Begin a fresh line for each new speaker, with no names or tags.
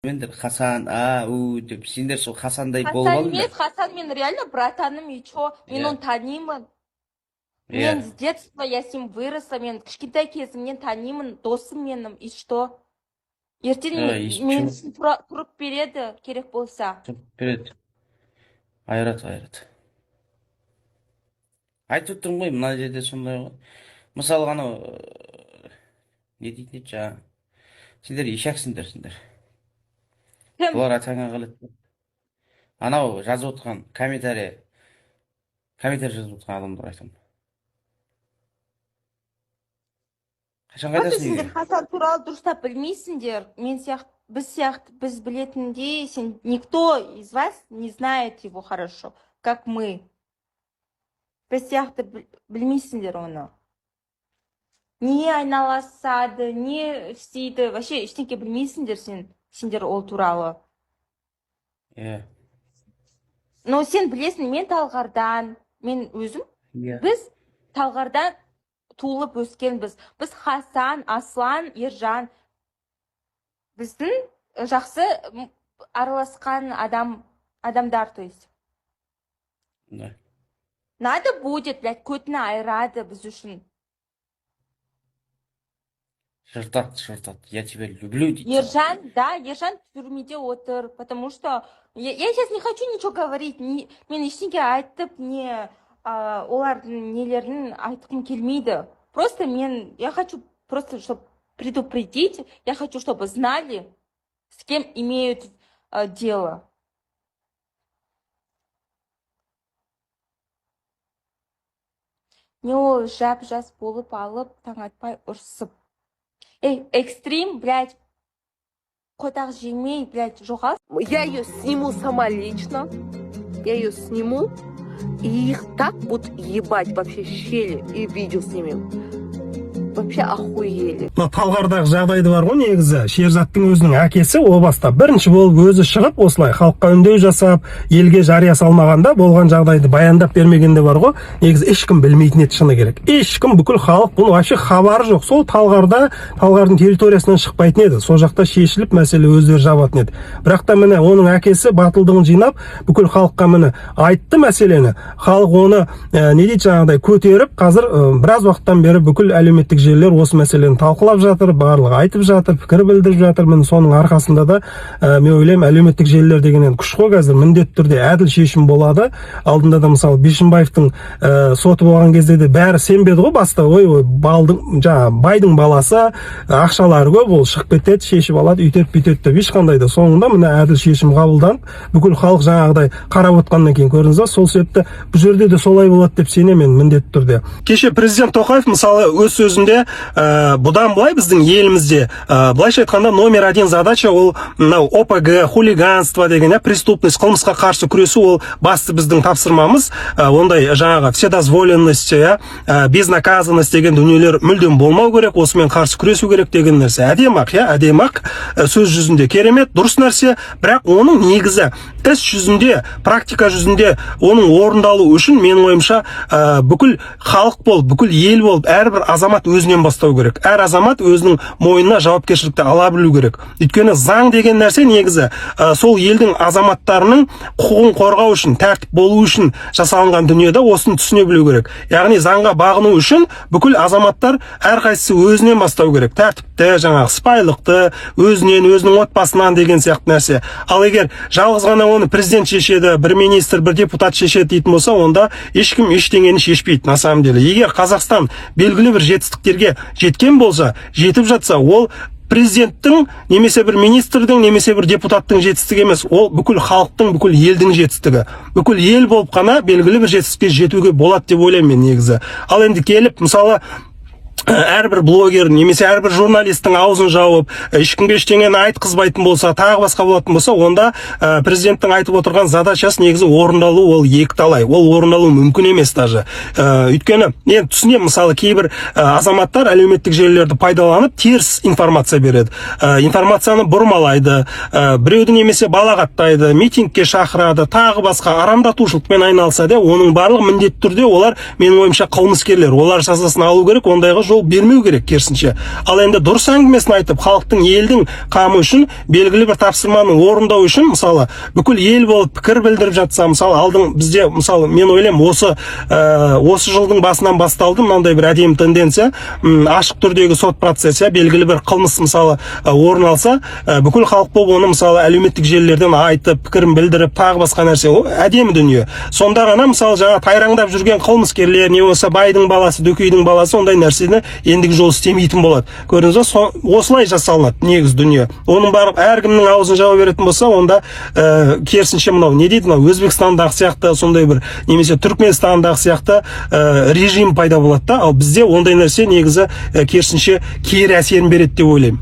Мендер Хасан, деп сендер сол Хасандай болып
Хасан
алыңдар.
емес, Хасан мен реально братаным, и чё, мен
Иә,
оны танимын. Мен
иә.
с детства, я с ним выросла, мен кішкентай кезімнен танимын, досым менің, и что? Ертең мен
Ешкім
үшін тұрып береді, керек болса.
береді. Айрат. Айтып отырмын ғой, мына жерде сондай ғой. Мысалы анау не дейтін еді жаңа. Сендер ишәксіңдер.
Кім?
Бұлар атаңа қалады. Анау жазып отырған комментарий жазып отырған адамдар айтамын. Қашан
Просто
қайтасың үйге?
сендер Хасан туралы дұрыстап білмейсіңдер. Біз білетіндей, никто из вас не знает его хорошо, как мы. Біз сияқты білмейсіңдер оны. Не айналасады, не істейді, вообще ештеңке білмейсіңдер сендер ол туралы.
Иә.
Но сен білесің, мен Талғардан, мен өзім, біз Талғардан туылып өскенбіз. Біз Хасан, Аслан, Ержан, біздің жақсы араласқан адамдар, то есть.
Да.
Надо будет, блядь, көтіні айырады біз үшін.
Жыртат. Я тебя люблю, дейді.
Ержан түрмеде отыр, потому что я сейчас не хочу ничего говорить, мен ештеңке айтып, олардың нелерін айтқым келмейді. Просто я хочу чтобы предупредить, я хочу, чтобы знали, с кем имеют дело. Не ол жап-жас болып алып, таң атпай ұрсып. Экстрим, блядь, қотақ жемей, блядь, жоғал.
Я ее сниму сама лично, я ее сниму, и их так будут ебать вообще щели, и видео снимем. Вообще охуели.
Талғардағы жағдайды бар ғой, негізі Шерзаттың өзінің әкесі о баста бірінші болып өзі шығып осылай халыққа үндеу жасап, елге жария салмағанда болған жағдайды баяндап бермегенде бар ғой, негізі ешкім білмейтін еді, шыны керек. Ешкім, бүкіл халық бұны вообще хабары жоқ. Сол Талғардың территориясынан шықпайтын еді. Сол жақта шешіліп, мәселе өздері жабатын еді. Бірақ та міне оның әкесі батылдығын жинап, бүкіл халыққа міне айтты мәселені. Халық оны не дейді жаңағыдай көтеріп, қазір біраз уақыттан бері бүкіл әлеуметтік желілер осы мәселені талқылап жатыр, барлығы айтып жатыр, пікір білдіріп жатыр. Міне соның арқасында да мен ойлаймын, әлеуметтік желілер деген күш қой, қазір міндетті түрде әділ шешім болады. Алдында да мысалы Бишімбаевтың соты болған кезде де бәрі сенбеді ғой баста, байдың баласы, ақшалары көп, ол шығып кетеді, шешіп алады, үйтеді деп, ешқандай да соңында міне әділ шешім қабылданып, бүкіл халық жаңағыдай қарап отқаннан кейін көрдіңіз ба, сол себепті бұл жерде де солай болады деп сенемін міндетті түрде. Кеше президент Тоқаев мысалы өз сөзінде бұдан былай біздің елімізде былайша айтқанда номер 1 задача ол мынау ОПГ, хулиганство деген, преступность, қылмысқа қарсы күресу, ол басты біздің тапсырмамыз. Ондай жаңағы вседозволенность, безнаказанность деген дүниелер мүлдем болмау керек, осымен қарсы күресу керек деген нәрсе. Әдемі-ақ, сөз жүзінде керемет, дұрыс нәрсе, бірақ оның негізі іс жүзінде, практика жүзінде оның орындалу үшін менің ойымша бүкіл халық болып, бүкіл ел болып, әрбір азамат өзінен бастау керек. Әр азамат өзінің мойнына жауапкершілікті ала білу керек. Өйткені заң деген нәрсе негізі сол елдің азаматтарының құқығын қорғау үшін, тәртіп болу үшін жасалынған дүниеде, осыны түсіне білу керек. Яғни заңға бағыну үшін бүкіл азаматтар әрқайсысы өзінен бастау керек. Тәртіпті, жаңағы сыпайылықты, өзінің отбасынан деген сияқты нәрсе. Ал егер жалғыз ғана оны президент шешеді, бір министр, бір депутат шешеді дейтін болса, онда ешкім ештеңені шешпейді на самом деле. Егер Қазақстан белгілі бір жетістіктерге жеткен болса, жетіп жатса, ол президенттің, немесе бір министрдің, немесе бір депутаттың жетістігі емес, ол бүкіл халықтың, бүкіл елдің жетістігі. Бүкіл ел болып қана белгілі бір жетістікке жетуге болады деп ойлаймын мен негізі. Ал енді келіп, мысалы, әрбір блогер немесе әрбір журналистің аузын жауып, ешкімге ештеңені айтқызбайтын болса, тағы басқа болатын болса, онда президенттің айтып отырған задачасы негізі орындалу ол екіталай. Ол орындалу мүмкін емес даже. Өйткені мен түсінемін, мысалы кейбір азаматтар әлеуметтік желілерді пайдаланып теріс информация береді. Информацияны бұрмалайды, біреуді немесе балағаттайды, митингке шақырады, тағы басқа арамдатушылықпен айналса да, оның барлық міндетті түрде олар менің ойымша қылмыскерлер. Олар жазасын алу керек, ондайға жол жол бермеу керек керісінше. Ал енді дұрыс әңгімесін айтып, халықтың, елдің қамы үшін белгілі бір тапсырманы орындау үшін, мысалы, бүкіл ел болып пікір білдіріп жатса, мысалы, алдың бізде, мысалы, мен ойлаймын, осы жылдың басынан басталды мынандай бір әдемі тенденция, ашық түрдегі сот процесі, белгілі бір қылмыс, мысалы, орын алса, бүкіл халық болып оны, мысалы, әлеуметтік желілерден айтып, пікірін білдіріп, тағы басқа нәрсе, әдемі дүние. Сонда ғана, мысалы, жаңа тайраңдап жүрген қылмыскерлер, не болса байдың баласы, дөкейдің баласы, ондай нәрсені ендігі жол істемейтін болады. Көрдіңіз бе? Осылай жасалынады негіз дүние. Оның барып әркімнің аузын жауа беретін болса, онда керісінше мынау не дейді, мынау Өзбекстандағы сияқты, сондай бір, немесе Түркменстандағы сияқты режим пайда болады да. Ал бізде ондай нәрсе негізі керісінше кері әсерін береді деп ойлаймын.